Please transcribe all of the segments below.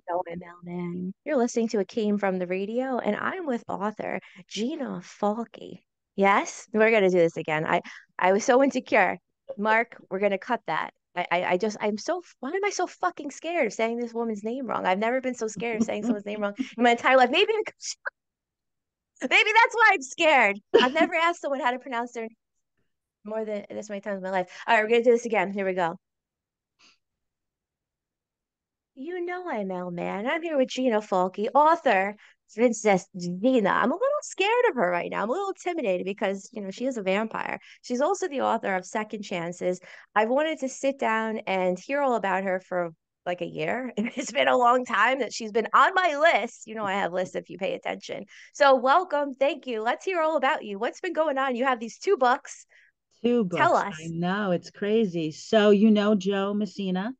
ML man. You're listening to a Came from the Radio, and I'm with author Gina Falke. Yes, we're gonna do this again. I was so insecure. Mark, we're gonna cut that. Why am I so fucking scared of saying this woman's name wrong? I've never been so scared of saying someone's name wrong in my entire life. Maybe that's why I'm scared. I've never asked someone how to pronounce their name more than this many times in my life. All right, we're gonna do this again. Here we go. You know I'm Elle Man. I'm here with Gina Falke, author, Princess Gina. I'm a little scared of her right now. I'm a little intimidated because, she is a vampire. She's also the author of Second Chances. I've wanted to sit down and hear all about her for like a year. It's been a long time that she's been on my list. You know, I have lists if you pay attention. So welcome. Thank you. Let's hear all about you. What's been going on? You have these two books. Two Tell books. I us. know it's crazy. So, Joe Messina,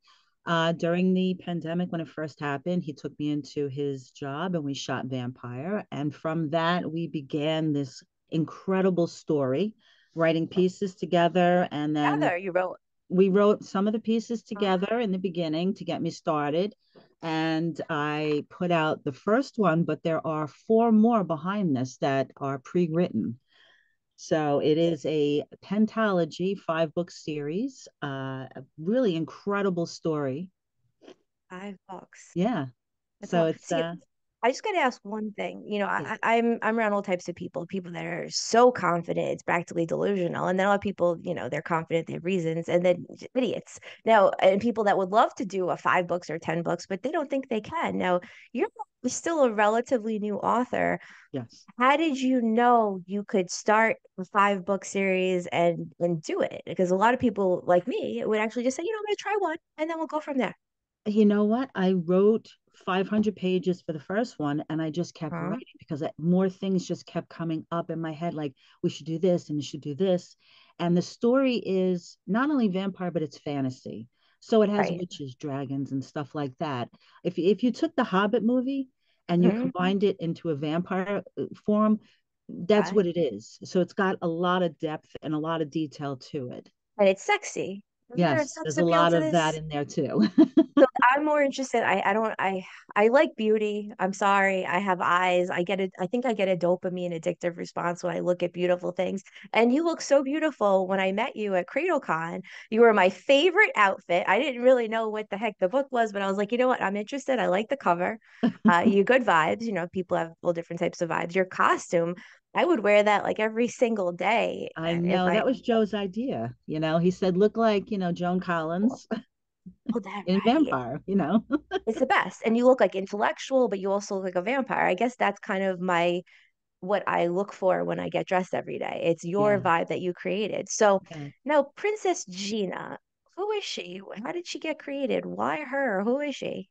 during the pandemic when it first happened, he took me into his job and we shot Vampire. And from that, we began this incredible story, writing pieces together. And then Together, you wrote. we wrote some of the pieces Uh, together in the beginning to get me started. And I put out the first one, but there are four more behind this that are pre written. So it is a pentalogy, five-book series, a really incredible story. 5 books. Yeah. That's a So lot. it's See, I just got to ask one thing. I'm around all types of people that are so confident it's practically delusional, and then a lot of people, they're confident, they have reasons, and then idiots. Now, and people that would love to do a 5 books or 10 books, but they don't think they can. Now, you're still a relatively new author. yes. How did you know you could start a 5 book series and do it? Because a lot of people like me would actually just say, I'm going to try one, and then we'll go from there. You know what? I wrote 500 pages for the first one and I just kept Huh? writing because more things just kept coming up in my head like we should do this and we should do this. And the story is not only vampire but it's fantasy. So it has Right. witches, dragons and stuff like that. If you took the Hobbit movie and you Mhm. combined it into a vampire form, that's Okay. what it is. So it's got a lot of depth and a lot of detail to it. And it's sexy. Isn't there a Yes, sex there's a appeal lot to of that this? in there too. So I'm more interested. I like beauty. I'm sorry. I have eyes. I think I get a dopamine addictive response when I look at beautiful things. And you look so beautiful when I met you at CradleCon. You were my favorite outfit. I didn't really know what the heck the book was, but I was like, you know what? I'm interested. I like the cover. You good vibes. People have all different types of vibes. Your costume, I would wear that like every single day I if know I that was Joe's idea. He said, look like, Joan Collins oh that in right. Vampire. It's the best. And you look like intellectual, but you also look like a vampire. I guess that's kind of my what I look for when I get dressed every day. It's your Yeah. vibe that you created. So Yeah. now Princess Gina, who is she? How did she get created? Why her? Who is she?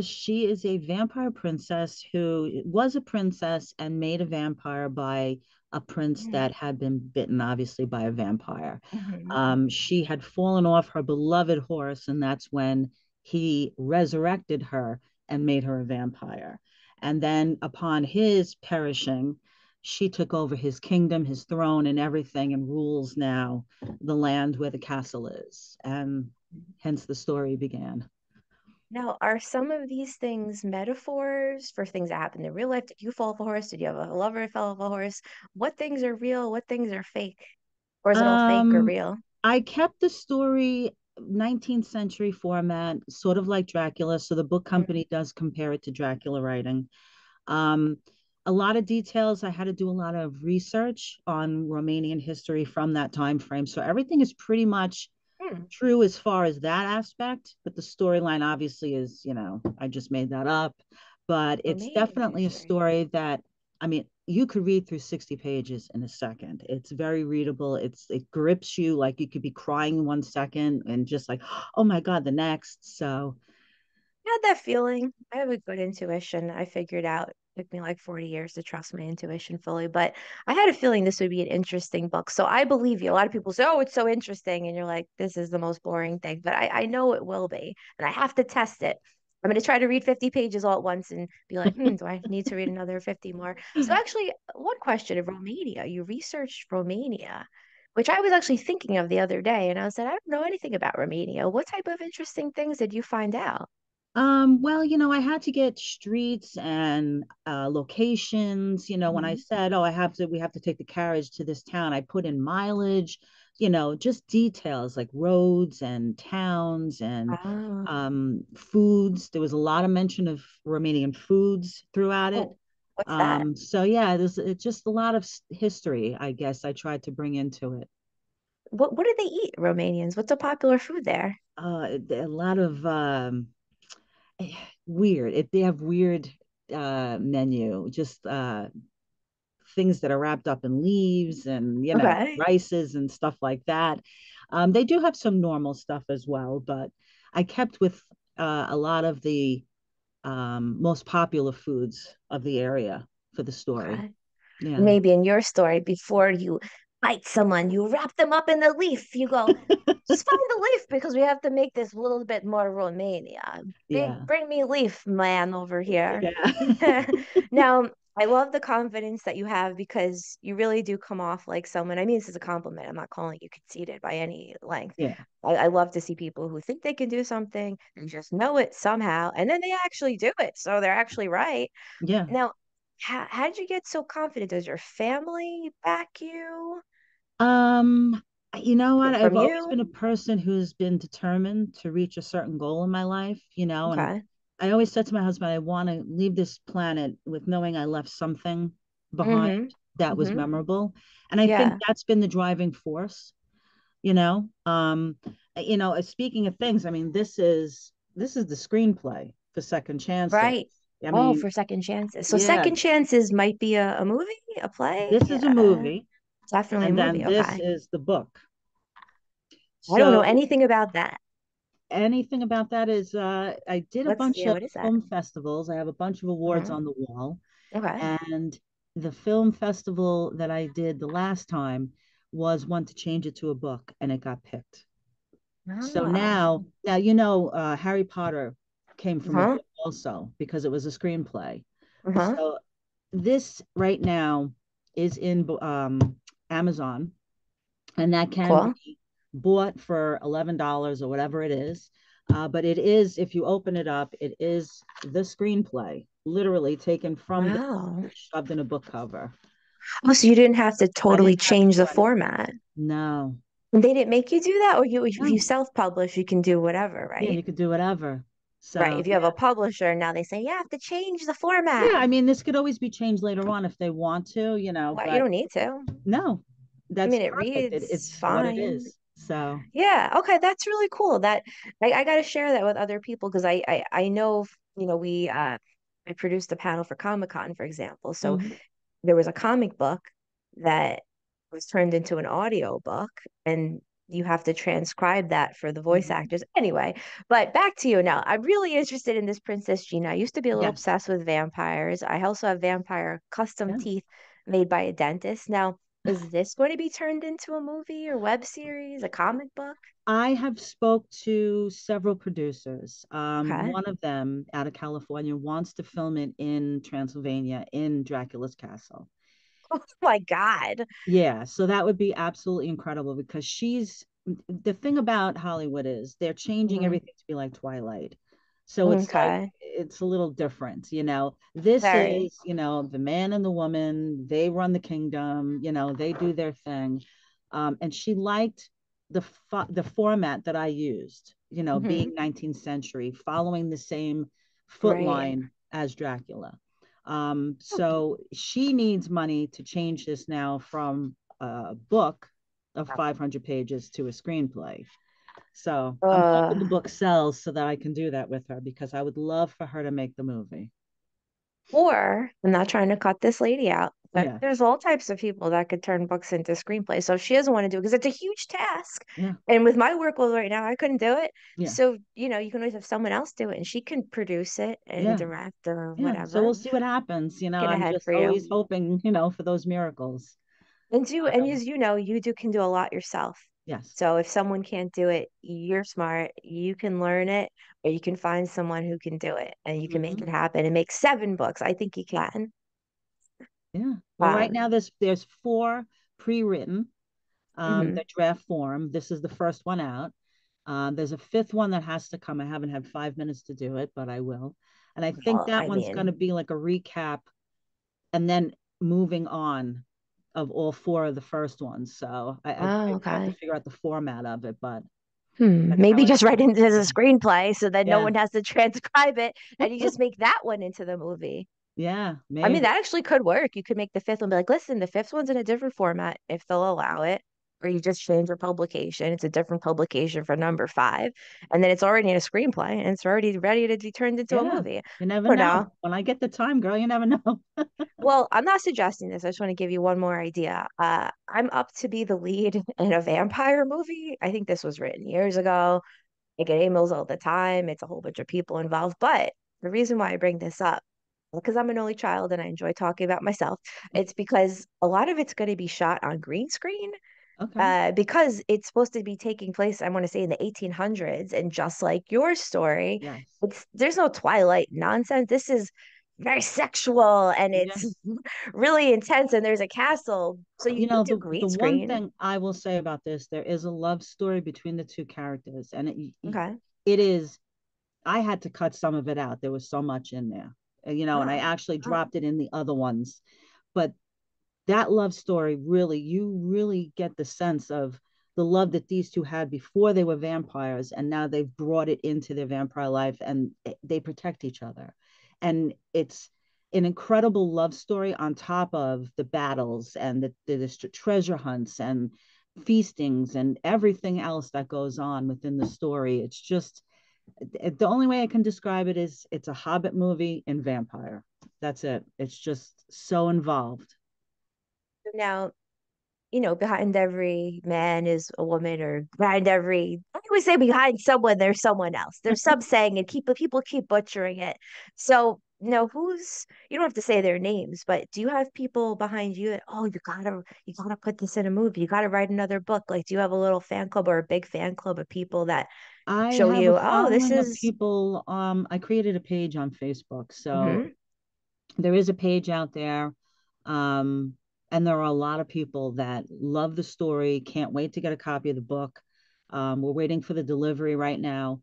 She is a vampire princess who was a princess and made a vampire by a prince that had been bitten, obviously, by a vampire. Mm-hmm. She had fallen off her beloved horse, and that's when he resurrected her and made her a vampire. And then, upon his perishing, she took over his kingdom, his throne, and everything, and rules now the land where the castle is. And hence the story began. Now, are some of these things metaphors for things that happened in real life? Did you fall off a horse? Did you have a lover who fell off a horse? What things are real? What things are fake? Or is it all fake or Um, real? I kept the story 19th century format, sort of like Dracula. So the book Mhm. company does compare it to Dracula writing. Um, a lot of details. I had to do a lot of research on Romanian history from that time frame. So everything is pretty much Hmm. true as far as that aspect, but the storyline obviously is, I just made that up. But it's Romanian definitely a history. story that, I mean, you could read through 60 pages in a second. It's very readable. It grips you like you could be crying 1 second and just like, oh my God, the next. So I had that feeling. I have a good intuition. I figured out. It took me like 40 years to trust my intuition fully, but I had a feeling this would be an interesting book. So I believe you. A lot of people say, oh, it's so interesting. And you're like, this is the most boring thing. But I know it will be. And I have to test it. I'm going to try to read 50 pages all at once and be like, do I need to read another 50 more? So actually, one question of Romania. You researched Romania, which I was actually thinking of the other day. And I said, I don't know anything about Romania. What type of interesting things did you find out? Well, I had to get streets and locations. When I Mhm. said, "Oh, we have to take the carriage to this town," I put in mileage, just details like roads and towns and Oh, foods. There was a lot of mention of Romanian foods throughout it. oh, what's that? So yeah, it's just a lot of history, I guess I tried to bring into it. What do they eat, Romanians? What's a popular food there? A lot of weird. They have weird menu, just things that are wrapped up in leaves and Okay. rices and stuff like that. They do have some normal stuff as well, but I kept with a lot of the most popular foods of the area for the story. Okay. Yeah. Maybe in your story, before you bite someone, you wrap them up in the leaf. You go, just find the leaf because we have to make this a little bit more Romania. Yeah. Bring me leaf man over here. Yeah. Now, I love the confidence that you have because you really do come off like someone. I mean, this is a compliment. I'm not calling you conceited by any length. Yeah. I love to see people who think they can do something and just know it somehow, and then they actually do it. So they're actually right. Yeah. Now, how did you get so confident? Does your family back you? Um, you know Is what? it I've from always you? been a person who's been determined to reach a certain goal in my life, and Okay. I always said to my husband, I want to leave this planet with knowing I left something behind Mm-hmm. that was Mm-hmm. memorable. And I think Yeah. that's been the driving force, you know. Speaking of things, I mean, this is the screenplay for Second Chances. Right. I Oh, mean, for second chances. So yeah, second chances might be a movie, a play. this is a movie, Definitely a and then movie. this Okay. is the book. I don't know So anything about that. anything about that is I did a bunch Yeah, of what is that? film festivals. I have a bunch of awards Uh-huh. on the wall. Okay. And the film festival that I did the last time was one to change it to a book, and it got picked. So Ah. now Harry Potter came from a Uh-huh. book also because it was a screenplay. Uh-huh. So this right now is in Amazon, and that can Cool. be bought for $11 or whatever it is. But it is, if you open it up, it is the screenplay, literally taken from the book Wow. and shoved in a book cover. Oh, so you didn't have to I totally didn't have to change do the anything. format. No, They didn't make you do that, or you if you no. self-publish, you can do whatever, Yeah, right? you could do whatever. Right. So If you have a publisher, now they say you have to change the format. yeah, I mean, this could always be changed later on if they want to, Well, you but don't need to. no, I that's mean, it perfect. reads It's what it fine. is. So Yeah. Okay. That's really cool. That I got to share that with other people because I know, we I produced a panel for Comic-Con, for example. So mhm. there was a comic book that was turned into an audio book, and you have to transcribe that for the voice Mhm. actors. Anyway, but back to you now. I'm really interested in this Princess Gina. I used to be a little Yes. obsessed with vampires. I also have vampire custom Yeah. teeth made by a dentist. Now, is this going to be turned into a movie or web series, a comic book? I have spoke to several producers. Okay. One of them out of California wants to film it in Transylvania in Dracula's castle. Oh my God. Yeah, so that would be absolutely incredible because she's the thing about Hollywood is they're changing Hmm. everything to be like Twilight. So it's like Okay. it's a little different. This Very. is, the man and the woman, they run the kingdom, they do their thing. And she liked the format that I used, being Hmm. 19th century, following the same foot Right. line as Dracula. So she needs money to change this now from a book of 500 pages to a screenplay. So I'm hoping the Uh, book sells so that I can do that with her because I would love for her to make the movie. Or I'm not trying to cut this lady out, but Yeah, there's all types of people that could turn books into screenplays. So if she doesn't want to do it, because it's a huge task. yeah, And with my workload right now, I couldn't do it. yeah, So, you can always have someone else do it and she can produce it and yeah, direct or yeah. So whatever. we'll see what happens. Get I'm ahead just for you. always hoping, for those miracles. And Um, as you know, you do can do a lot yourself. yes. So if someone can't do it, you're smart. You can learn it, or you can find someone who can do it and you can make Hmm. it happen and make 7 books. I think you can. Yeah. Well, right Um, now there's four pre-written, mhm. the draft form. This is the first one out. There's a fifth one that has to come. I haven't had 5 minutes to do it, but I will. And I think Well, that I one's going to mean, be like a recap and then moving on of all four of the first ones. So I oh, have to okay. figure out the format of it, but that's how Maybe it just write how it it's as a going. screenplay so that no Yeah. one has to transcribe it and you just make that one into the movie. Yeah, I mean, maybe. that actually could work. You could make the fifth one be like, listen, the fifth one's in a different format if they'll allow it. Or you just change your publication. It's a different publication for number five. And then it's already in a screenplay and it's already ready to be turned into a Yeah. movie. You never For know. now. When I get the time, girl, you never know. Well, I'm not suggesting this. I just want to give you one more idea. I'm up to be the lead in a vampire movie. I think this was written years ago. I get emails all the time. It's a whole bunch of people involved. But the reason why I bring this up, because I'm an only child and I enjoy talking about myself, it's because a lot of it's going to be shot on green screen, Okay. because it's supposed to be taking place, I want to say, in the 1800s. And just like your story, Yes. there's no Twilight nonsense. This is very sexual and it's Yes. really intense. And there's a castle, so you You could know, do the green one screen. thing I will say about this, there is a love story between the two characters, and Okay. it is. I had to cut some of it out. There was so much in there, and I Oh, actually oh, dropped it in the other ones. But that love story really, you really get the sense of the love that these two had before they were vampires, and now they've brought it into their vampire life, and they protect each other. And it's an incredible love story on top of the battles and the treasure hunts and feastings and everything else that goes on within the story. It's just the only way I can describe it is it's a Hobbit movie in vampire. That's it. It's just so involved. now, behind every man is a woman, or behind every, I always say behind someone, there's someone else. There's some saying, and people keep butchering it. So, you don't have to say their names, but do you have people behind you that, oh, you gotta put this in a movie. You gotta write another book. Like, do you have a little fan club or a big fan club of people that I show have a you, oh, this following of is, people. I created a page on Facebook. So hmm there is a page out there. Um, and there are a lot of people that love the story, can't wait to get a copy of the book. We're waiting for the delivery right now,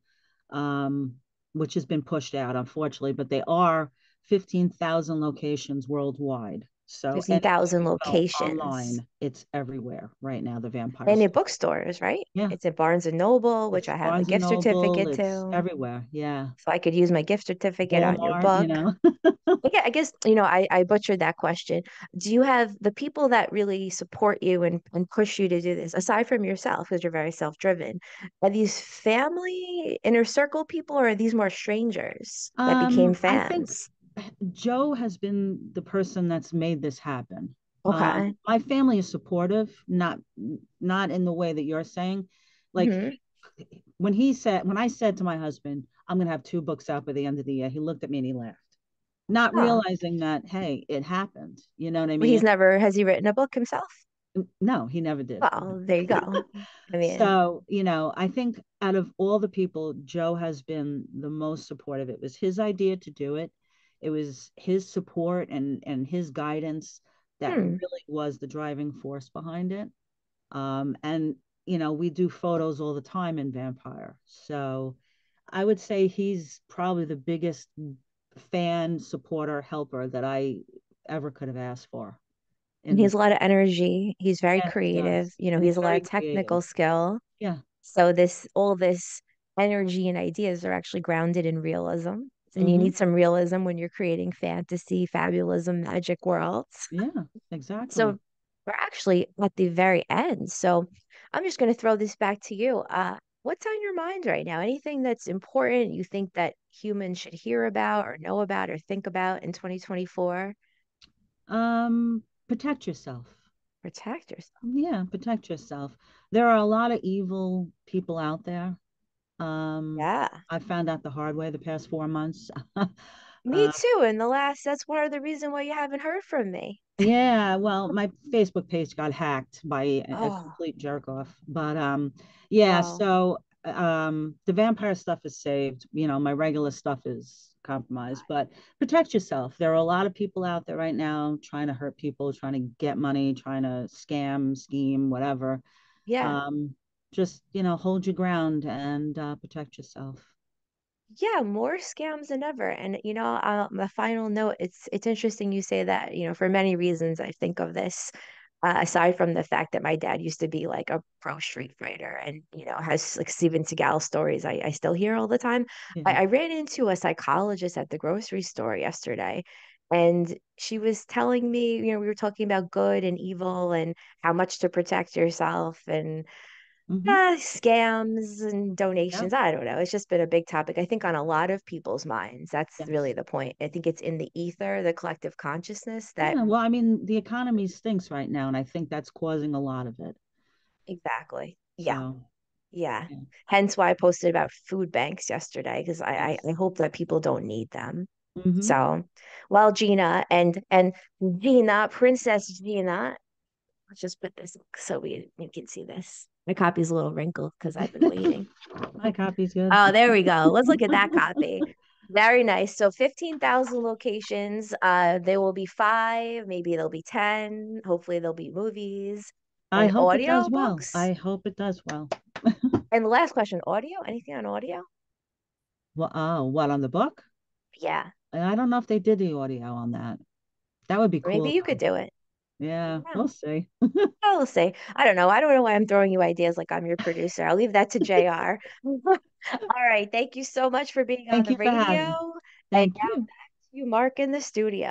um, which has been pushed out, unfortunately, but they are 15,000 locations worldwide. So anywhere 15,000 you go locations. online, it's everywhere right now, the vampire And in story. bookstores, right? Yeah, It's at Barnes and Noble, which it's I have a Barnes and gift Noble, certificate it's to. everywhere. Yeah. So I could use my gift certificate on your Walmart, book. Yeah, I guess, I butchered that question. Do you have the people that really support you and push you to do this, aside from yourself, because you're very self-driven? Are these family, inner circle people, or are these more strangers that became I think fans? Joe has been the person that's made this happen. Okay. My family is supportive, not in the way that you're saying. Like hmm when I said to my husband, I'm gonna have two books out by the end of the year, he looked at me and he laughed, not Oh, realizing that, hey, it happened. You know what I well, mean? has he written a book himself? No, he never did. Well, there you go. I mean, So, I think out of all the people, Joe has been the most supportive. It was his idea to do it. It was his support and his guidance that hmm. really was the driving force behind it. And we do photos all the time in Vampire. So I would say he's probably the biggest fan, supporter, helper that I ever could have asked for And in he has this. a lot of energy. He's very Yes, he creative. does. He And has he's a lot very of creative. technical skill. Yeah. So all this energy and ideas are actually grounded in realism. And you Mm-hmm. need some realism when you're creating fantasy, fabulism, magic worlds. Yeah, exactly. So we're actually at the very end. So I'm just going to throw this back to you. What's on your mind right now? Anything that's important you think that humans should hear about or know about or think about in 2024? Protect yourself. Protect yourself. Yeah, protect yourself. There are a lot of evil people out there. Yeah. I found out the hard way the past 4 months. Me uh, too. And that's one of the reason why you haven't heard from me. yeah, well, my Facebook page got hacked by a Oh, complete jerk off. But yeah, well, so the vampire stuff is saved. My regular stuff is compromised. But protect yourself. There are a lot of people out there right now trying to hurt people, trying to get money, trying to scam, scheme, whatever. yeah. Um, just, hold your ground and protect yourself. Yeah, more scams than ever. And a final note, it's interesting you say that, for many reasons I think of this. Aside from the fact that my dad used to be like a pro street fighter and, has like Steven Seagal stories I still hear all the time. I, Yeah. I ran into a psychologist at the grocery store yesterday, and she was telling me, we were talking about good and evil and how much to protect yourself and Hmm. scams and Yep. donations. I don't know. It's just been a big topic, I think, on a lot of people's minds. That's really Yes. the point. I think it's in the ether, the collective consciousness that Yeah. Well, I mean, the economy stinks right now, and I think that's causing a lot of it. exactly. Yeah. So, Yeah. yeah. Hence why I posted about food banks yesterday, because I Yes. hope that people don't need them. Hmm. So, well, Gina and Gina, Princess Gina, let's just put this so we can see this. My copy's a little wrinkled because I've been waiting. My copy's good. Oh, there we go. Let's look at that copy. Very nice. So 15,000 locations. There will be five, maybe there'll be 10. Hopefully there'll be movies I and hope it does audio well. books. I hope it does well. And the last question, audio? Anything on audio? Well, oh, what on the book? Yeah. I don't know if they did the audio on that. That would be Or maybe cool you could though. do it. Yeah, Yeah. we'll see. I'll say. I don't know. I don't know why I'm throwing you ideas like I'm your producer. I'll leave that to JR. All right. Thank you so much for being on Thank the you for having me. radio. And Thank now you. back to you, Mark, in the studio.